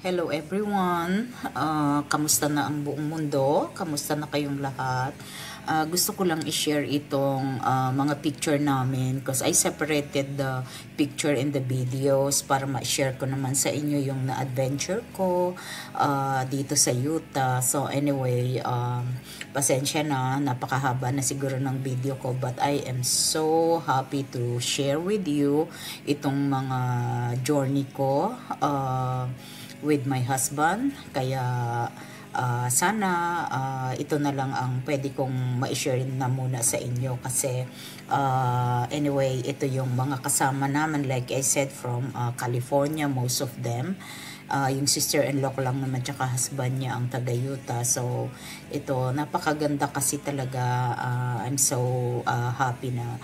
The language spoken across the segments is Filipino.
Hello everyone! Kamusta na ang buong mundo? Kamusta na kayong lahat? Gusto ko lang i-share itong mga picture namin because I separated the picture and the videos para ma-share ko naman sa inyo yung na-adventure ko dito sa Utah. So anyway, pasensya na, napakahaba na siguro ng video ko but I am so happy to share with you itong mga journey ko with my husband. Kaya sana ito na lang ang pwede kong ma-share na muna sa inyo kasi anyway, ito yung mga kasama naman, like I said, from California, most of them. Yung sister-in-law ko lang naman tsaka husband niya ang taga-Utah. So ito, napakaganda kasi talaga. I'm so happy na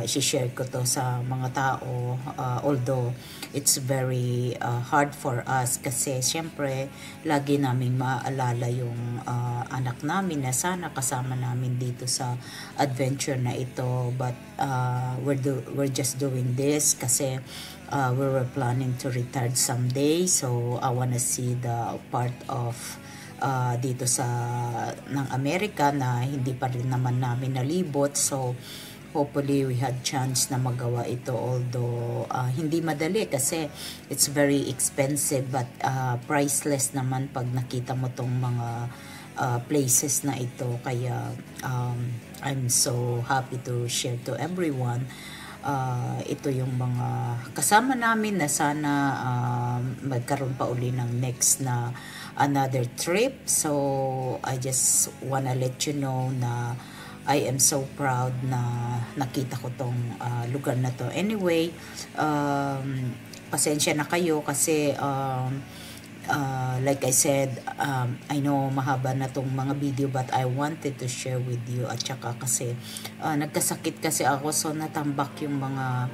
i-share ko to sa mga tao, although it's very hard for us kasi syempre lagi naming maaalala yung anak namin na sana kasama namin dito sa adventure na ito, but we're just doing this kasi we were planning to retire someday, so I wanna see the part of dito sa ng Amerika na hindi pa rin naman namin nalibot. So hopefully we had chance na magawa ito, although hindi madali kasi it's very expensive, but priceless naman pag nakita mo tong mga places na ito. Kaya I'm so happy to share to everyone. Ito yung mga kasama namin na sana magkaroon pa uli ng next na another trip. So I just wanna let you know na I am so proud na nakita ko tong lugar na to. Anyway, pasensya na kayo kasi like I said, I know mahaba na tong mga video but I wanted to share with you. At saka kasi nagkasakit kasi ako, so natambak yung mga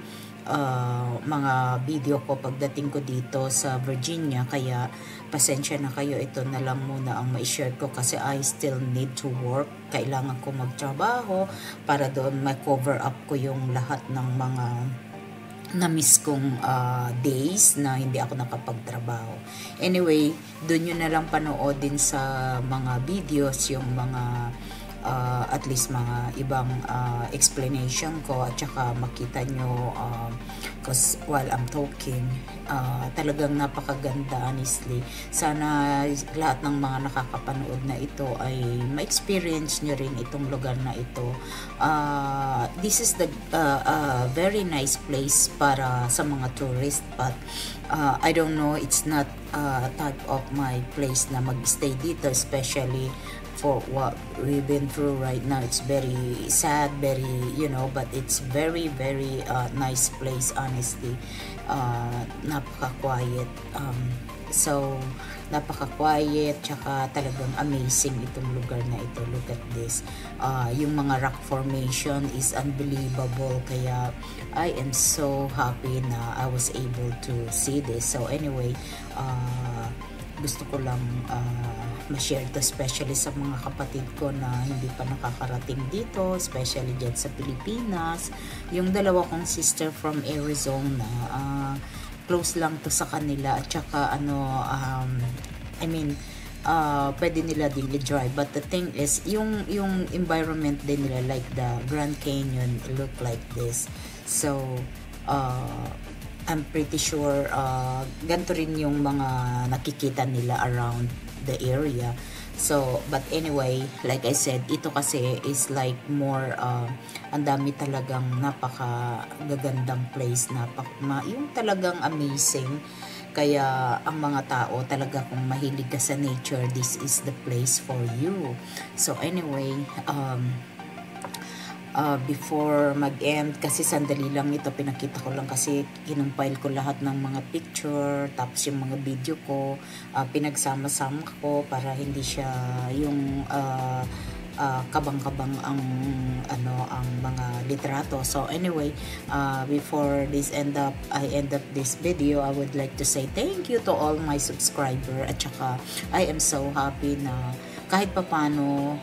video ko pagdating ko dito sa Virginia. Kaya pasensya na kayo, ito na lang muna ang ma-share ko kasi I still need to work. Kailangan ko magtrabaho para doon ma-cover up ko yung lahat ng mga na-miss kong days na hindi ako nakapagtrabaho. Anyway, doon nyo na lang panoodin sa mga videos yung mga at least mga ibang explanation ko, at saka makita nyo because while I'm talking, talagang napakaganda, honestly. Sana lahat ng mga nakakapanood na ito ay ma-experience nyo rin itong lugar na ito. This is the very nice place para sa mga tourist, but I don't know, it's not type of my place na mag-stay dito, especially for what we've been through right now. It's very sad, very, but it's very nice place, honestly. Napaka-quiet. So napaka-quiet, tsaka talagang amazing itong lugar na ito. Look at this. Yung mga rock formation is unbelievable. Kaya I am so happy na I was able to see this. So anyway, gusto ko lang ma-share to, especially sa mga kapatid ko na hindi pa nakakarating dito, especially dyan sa Pilipinas. Yung dalawa kong sister from Arizona, close lang to sa kanila, at saka pwede nila din i-drive, but the thing is yung environment din nila, like the Grand Canyon, look like this. So I'm pretty sure ganito rin yung mga nakikita nila around the area. So but anyway, like I said, ito kasi is like more ang dami talagang napakagagandang place, yung talagang amazing. Kaya ang mga tao talaga, kung mahilig ka sa nature, this is the place for you. So anyway, before mag-end, kasi sandali lang ito, pinakita ko lang kasi kinumpile ko lahat ng mga picture, tapos yung mga video ko pinagsama-sama ko para hindi siya yung kabang-kabang ang mga litrato. So anyway, before I end up this video, I would like to say thank you to all my subscriber, at saka I am so happy na kahit papano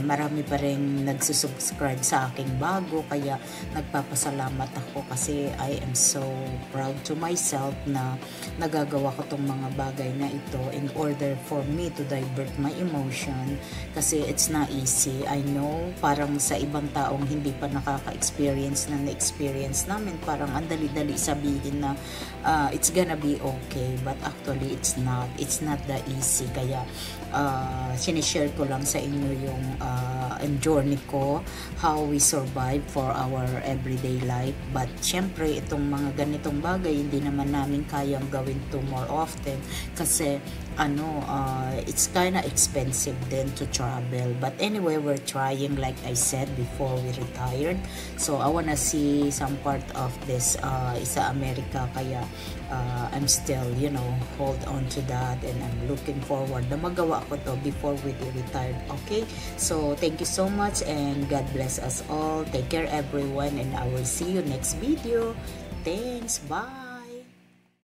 marami pa rin nagsusubscribe sa aking bago, kaya nagpapasalamat ako kasi I am so proud to myself na nagagawa ko tong mga bagay na ito in order for me to divert my emotion, kasi it's not easy. I know parang sa ibang taong hindi pa nakaka-experience na na-experience namin, parang ang dali-dali sabihin na it's gonna be okay, but actually it's not that easy. Kaya sinishare ko lang sa inyo yung journey ko, how we survive for our everyday life. But syempre itong mga ganitong bagay hindi naman namin kayang gawin to more often kasi it's kinda expensive then to travel. But anyway, we're trying, like I said before we retired, so I wanna see some part of this sa America, kaya I'm still hold on to that, and I'm looking forward na magawa ko to before we retired. Okay, so thank you so much and God bless us all. Take care everyone, and I will see you next video. Thanks, bye.